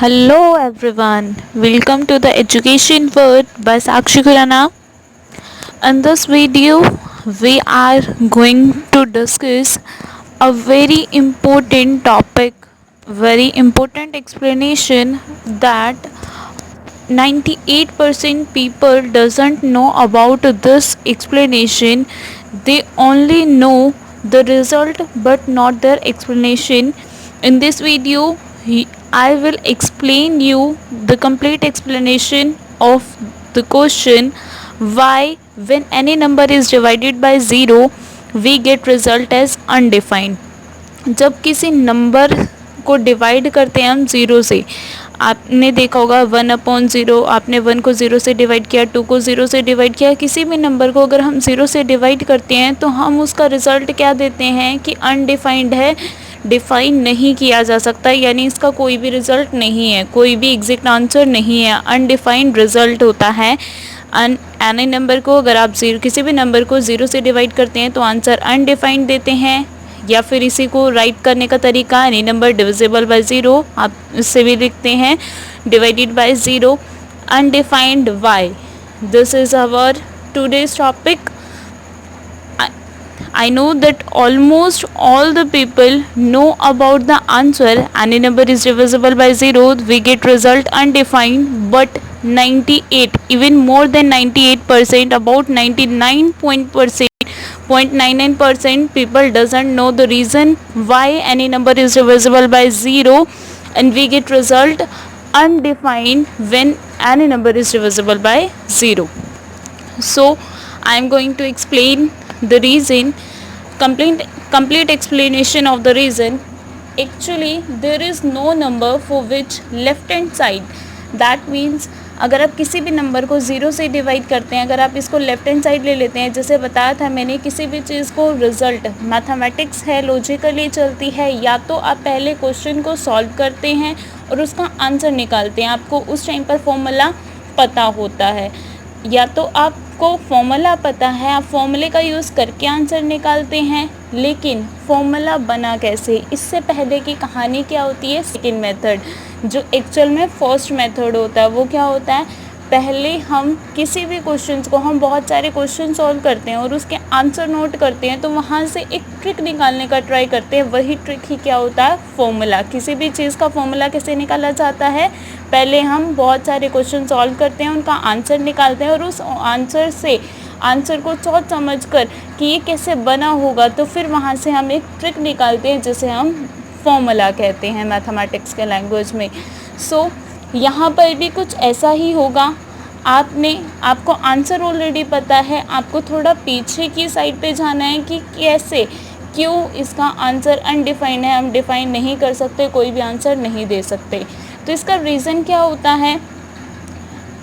Hello everyone, welcome to the Education Word by Sakshi Khurana. In this video, we are going to discuss a very important topic, very important explanation that 98% people doesn't know about this explanation. They only know the result but not their explanation. In this video I will explain you the complete explanation of the question why when any number is divided by 0 we get result as undefined. जब किसी number को divide करते हैं हम zero से, आपने देखा होगा 1/0, आपने 1 को 0 से डिवाइड किया, 2 को 0 से डिवाइड किया, किसी भी नंबर को अगर हम 0 से डिवाइड करते हैं तो हम उसका रिज़ल्ट क्या देते हैं कि अनडिफाइंड है, डिफाइन नहीं किया जा सकता, यानी इसका कोई भी रिज़ल्ट नहीं है, कोई भी एग्जैक्ट आंसर नहीं है, अनडिफाइंड रिज़ल्ट होता है। एनी नंबर को अगर आप किसी भी नंबर को 0 से डिवाइड करते हैं तो आंसर अनडिफाइंड देते हैं, या फिर इसी को राइट करने का तरीका एनी नंबर डिविजिबल बाय 0, आप इससे भी लिखते हैं divided by 0, undefined why. This is our today's topic. I know that almost all the people know about the answer any number is divisible by 0 we get result undefined, but 98, even more than 98%, about 99.99% people doesn't know the reason why any number is divisible by 0 and we get result undefined when any number is divisible by 0. So I am going to explain the reason, complete explanation of the reason. Actually there is no number for which left hand side, that means अगर आप किसी भी number को 0 से divide करते हैं, अगर आप इसको लेफ्ट हैंड साइड ले लेते हैं, जैसे बताया था मैंने, किसी भी चीज़ को रिजल्ट मैथमेटिक्स है, लॉजिकली चलती है, या तो आप पहले क्वेश्चन को सॉल्व करते हैं और उसका आंसर निकालते हैं, आपको उस टाइम पर फॉर्मूला पता होता है, या तो आपको फॉर्मूला पता है, आप फॉर्मूले का यूज़ करके आंसर निकालते हैं। लेकिन फॉर्मूला बना कैसे, इससे पहले की कहानी क्या होती है, सेकेंड मेथड, जो एक्चुअल में फर्स्ट मेथड होता है। वो क्या होता है, पहले हम किसी भी क्वेश्चंस को, हम बहुत सारे क्वेश्चन सॉल्व करते हैं और उसके आंसर नोट करते हैं, तो वहाँ से एक ट्रिक निकालने का ट्राई करते हैं, वही ट्रिक ही क्या होता है, फॉर्मूला। किसी भी चीज़ का फॉर्मूला कैसे निकाला जाता है, पहले हम बहुत सारे क्वेश्चन सॉल्व करते हैं, उनका आंसर निकालते हैं और उस आंसर से आंसर को सोच समझ कर कि ये कैसे बना होगा, तो फिर वहाँ से हम एक ट्रिक निकालते हैं जिसे हम फॉर्मूला कहते हैं मैथमेटिक्स के लैंग्वेज में। सो यहाँ पर भी कुछ ऐसा ही होगा, आपको आंसर ऑलरेडी पता है, आपको थोड़ा पीछे की साइड पे जाना है कि कैसे, क्यों इसका आंसर अनडिफाइंड है, हम डिफाइन नहीं कर सकते, कोई भी आंसर नहीं दे सकते। तो इसका रीज़न क्या होता है,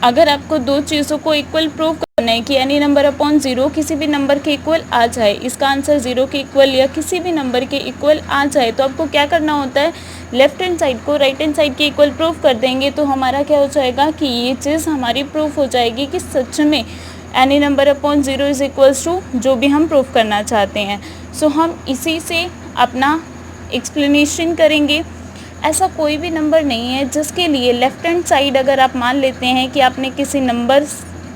अगर आपको दो चीज़ों को इक्वल प्रूव करना है कि एनी नंबर अपॉन 0 किसी भी नंबर के इक्वल आ जाए, इसका आंसर 0 के इक्वल या किसी भी नंबर के इक्वल आ जाए, तो आपको क्या करना होता है, लेफ्ट हैंड साइड को राइट हैंड साइड के इक्वल प्रूव कर देंगे, तो हमारा क्या हो जाएगा कि ये चीज़ हमारी प्रूफ हो जाएगी कि सच में any number upon 0 is equals to जो भी हम प्रूफ करना चाहते हैं। सो हम इसी से अपना एक्सप्लेनेशन करेंगे। ऐसा कोई भी नंबर नहीं है जिसके लिए लेफ़्ट हैंड साइड, अगर आप मान लेते हैं कि आपने किसी नंबर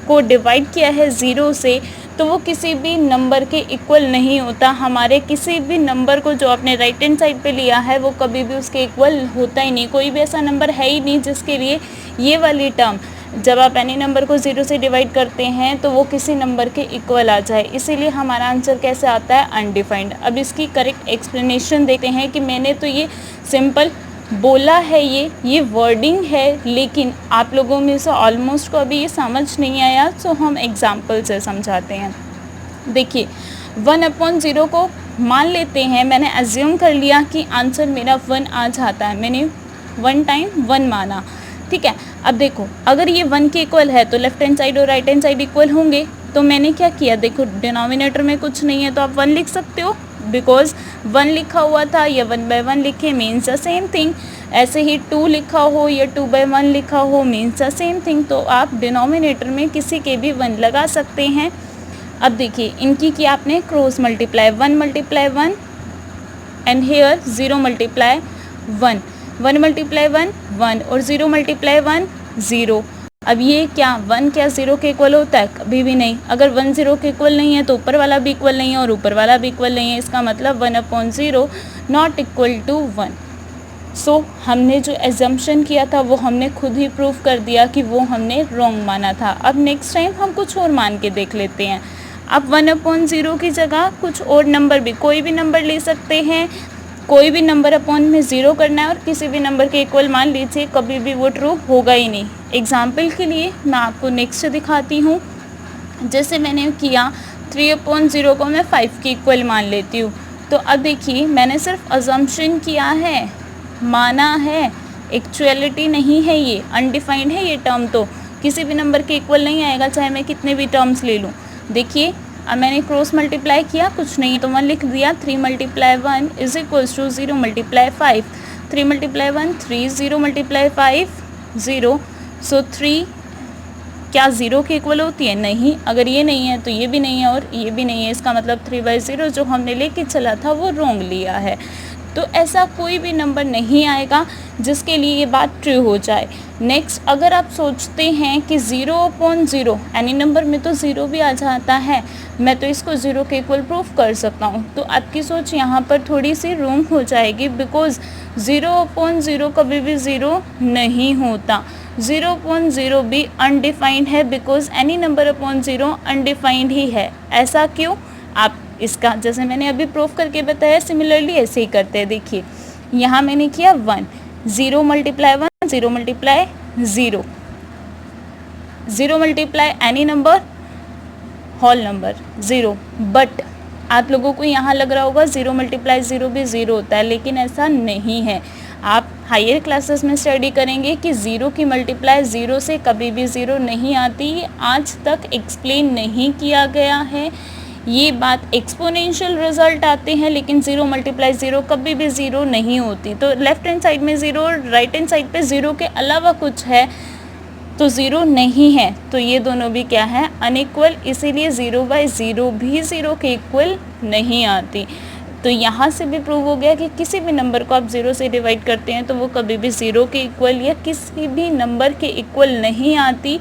को डिवाइड किया है 0 से, तो वो किसी भी नंबर के इक्वल नहीं होता। हमारे किसी भी नंबर को जो आपने राइट हैंड साइड पे लिया है वो कभी भी उसके इक्वल होता ही नहीं, कोई भी ऐसा नंबर है ही नहीं जिसके लिए ये वाली टर्म, जब आप एनी नंबर को 0 से डिवाइड करते हैं तो वो किसी नंबर के इक्वल आ जाए, इसीलिए हमारा आंसर कैसे आता है, अनडिफाइंड। अब इसकी करेक्ट एक्सप्लेनेशन देते हैं कि मैंने तो ये सिंपल बोला है, ये वर्डिंग है, लेकिन आप लोगों में से ऑलमोस्ट को अभी ये समझ नहीं आया, तो हम एग्जाम्पल से समझाते हैं। देखिए 1/0 को मान लेते हैं, मैंने एज्यूम कर लिया कि आंसर मेरा 1 आ जाता है, मैंने 1 टाइम 1 माना, ठीक है। अब देखो अगर ये 1 के इक्वल है तो लेफ्ट हैंड साइड और राइट हैंड साइड इक्वल होंगे, तो मैंने क्या किया, देखो डिनोमिनेटर में कुछ नहीं है तो आप 1 लिख सकते हो, बिकॉज 1 लिखा हुआ था या 1/1 लिखे मीन्स द सेम थिंग। ऐसे ही 2 लिखा हो या 2/1 लिखा हो मीन्स द सेम थिंग, तो आप डिनोमिनेटर में किसी के भी 1 लगा सकते हैं। अब देखिए इनकी किया आपने cross multiply, 1 × 1 and here 0 × 1, 1 multiply 1 1 और 0 मल्टीप्लाई 1 0। अब ये क्या 1 क्या 0 के इक्वल होता है? कभी भी नहीं। अगर 1 0 के इक्वल नहीं है तो ऊपर वाला भी इक्वल नहीं है और ऊपर वाला भी इक्वल नहीं है, इसका मतलब 1/0 नॉट इक्वल टू 1। सो हमने जो एजम्पशन किया था वो हमने खुद ही प्रूव कर दिया कि वो हमने रॉन्ग माना था। अब नेक्स्ट टाइम हम कुछ और मान के देख लेते हैं। अब 1/0 की जगह कुछ और नंबर भी, कोई भी नंबर ले सकते हैं, कोई भी नंबर अपॉन में 0 करना है और किसी भी नंबर के इक्वल मान लीजिए, कभी भी वो ट्रू होगा ही नहीं। एग्जाम्पल के लिए मैं आपको नेक्स्ट दिखाती हूँ। जैसे मैंने किया 3/0 को मैं 5 के इक्वल मान लेती हूँ। तो अब देखिए मैंने सिर्फ अजम्पशन किया है, माना है, एक्चुअलिटी नहीं है, ये अनडिफाइंड है ये टर्म, तो किसी भी नंबर के इक्वल नहीं आएगा चाहे मैं कितने भी टर्म्स ले लूँ। देखिए अब मैंने क्रॉस मल्टीप्लाई किया, कुछ नहीं तो 1 लिख दिया। 3 multiply 1 is equals to 0 multiply 5। 3 multiply 1 3, 0 multiply 5 0। So 3 क्या 0 के इक्वल होती है? नहीं। अगर ये नहीं है तो ये भी नहीं है और ये भी नहीं है, इसका मतलब 3/0 जो हमने लेके चला था वो रॉन्ग लिया है। तो ऐसा कोई भी नंबर नहीं आएगा जिसके लिए ये बात ट्रू हो जाए। नेक्स्ट, अगर आप सोचते हैं कि 0/0 एनी नंबर में तो 0 भी आ जाता है, मैं तो इसको 0 के इक्वल प्रूफ कर सकता हूँ, तो आपकी सोच यहाँ पर थोड़ी सी रॉन्ग हो जाएगी, बिकॉज 0/0 कभी भी 0 नहीं होता। 0/0 भी अनडिफाइंड है, because any number upon 0 undefined ही है। ऐसा क्यों? आप इसका जैसे मैंने अभी प्रूफ करके बताया, सिमिलरली ऐसे ही करते हैं। देखिए यहाँ मैंने किया 1, 0 multiply 1 0 multiply 0, 0 multiply any number whole number 0। But आप लोगों को यहाँ लग रहा होगा 0 मल्टीप्लाई 0 भी 0 होता है, लेकिन ऐसा नहीं है। आप हायर क्लासेस में स्टडी करेंगे कि 0 की मल्टीप्लाई 0 से कभी भी 0 नहीं आती। आज तक एक्सप्लेन नहीं किया गया है ये बात। एक्सपोनेंशियल रिजल्ट आते हैं लेकिन 0 मल्टीप्लाई 0 कभी भी 0 नहीं होती। तो लेफ्ट हैंड साइड में 0 और राइट हैंड साइड पे 0 के अलावा कुछ है तो 0 नहीं है। तो ये दोनों भी क्या है? अनइक्वल, इसीलिए 0/0 भी 0 के इक्वल नहीं आती। तो यहाँ से भी प्रूव हो गया कि किसी भी नंबर को आप 0 से डिवाइड करते हैं तो वो कभी भी 0 के इक्वल या किसी भी नंबर के इक्वल नहीं आती।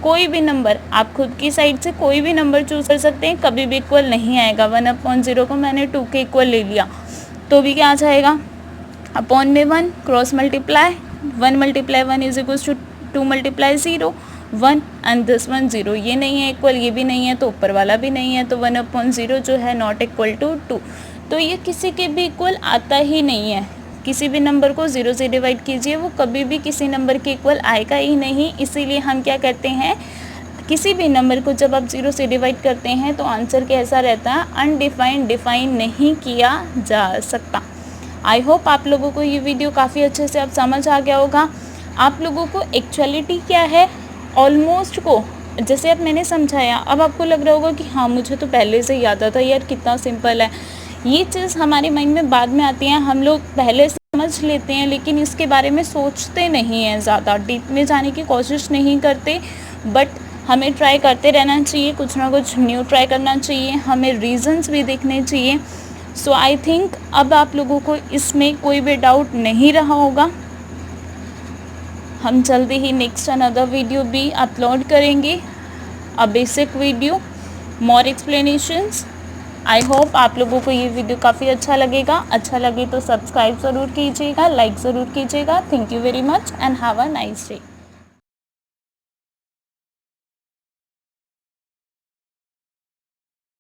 कोई भी नंबर आप खुद की साइड से कोई भी नंबर चूज़ कर सकते हैं, कभी भी इक्वल नहीं आएगा। 1/0 को मैंने 2 के इक्वल ले लिया तो भी क्या आ जाएगा? अपॉन में 1, cross multiply 1 multiply 1 is equal to 2 multiply 0 1 and this 1 0। ये नहीं है इक्वल, ये भी नहीं है तो ऊपर वाला भी नहीं है, तो 1/0 जो है नॉट इक्वल टू 2। तो ये किसी के भी इक्वल आता ही नहीं है। किसी भी नंबर को 0 से डिवाइड कीजिए, वो कभी भी किसी नंबर के इक्वल आएगा ही नहीं। इसीलिए हम क्या कहते हैं, किसी भी नंबर को जब आप 0 से डिवाइड करते हैं तो आंसर कैसा रहता है? अनडिफाइंड, डिफाइन नहीं किया जा सकता। आई होप आप लोगों को ये वीडियो काफ़ी अच्छे से अब समझ आ गया होगा। आप लोगों को एक्चुअलिटी क्या है ऑलमोस्ट को जैसे अब मैंने समझाया, अब आपको लग रहा होगा कि हाँ मुझे तो पहले से याद आता यार, कितना सिंपल है। ये चीज़ हमारे माइंड में बाद में आती है, हम लोग पहले समझ लेते हैं लेकिन इसके बारे में सोचते नहीं हैं, ज़्यादा डीप में जाने की कोशिश नहीं करते। बट हमें ट्राई करते रहना चाहिए, कुछ ना कुछ न्यू ट्राई करना चाहिए, हमें रीजंस भी देखने चाहिए। सो आई थिंक अब आप लोगों को इसमें कोई भी डाउट नहीं रहा होगा। हम जल्दी ही नेक्स्ट अनदर वीडियो भी अपलोड करेंगे, a basic video, more explanations. I hope आप लोगों को ये वीडियो काफ़ी अच्छा लगेगा। अच्छा लगे तो सब्सक्राइब ज़रूर कीजिएगा, लाइक ज़रूर कीजिएगा। Thank you very much and have a nice day.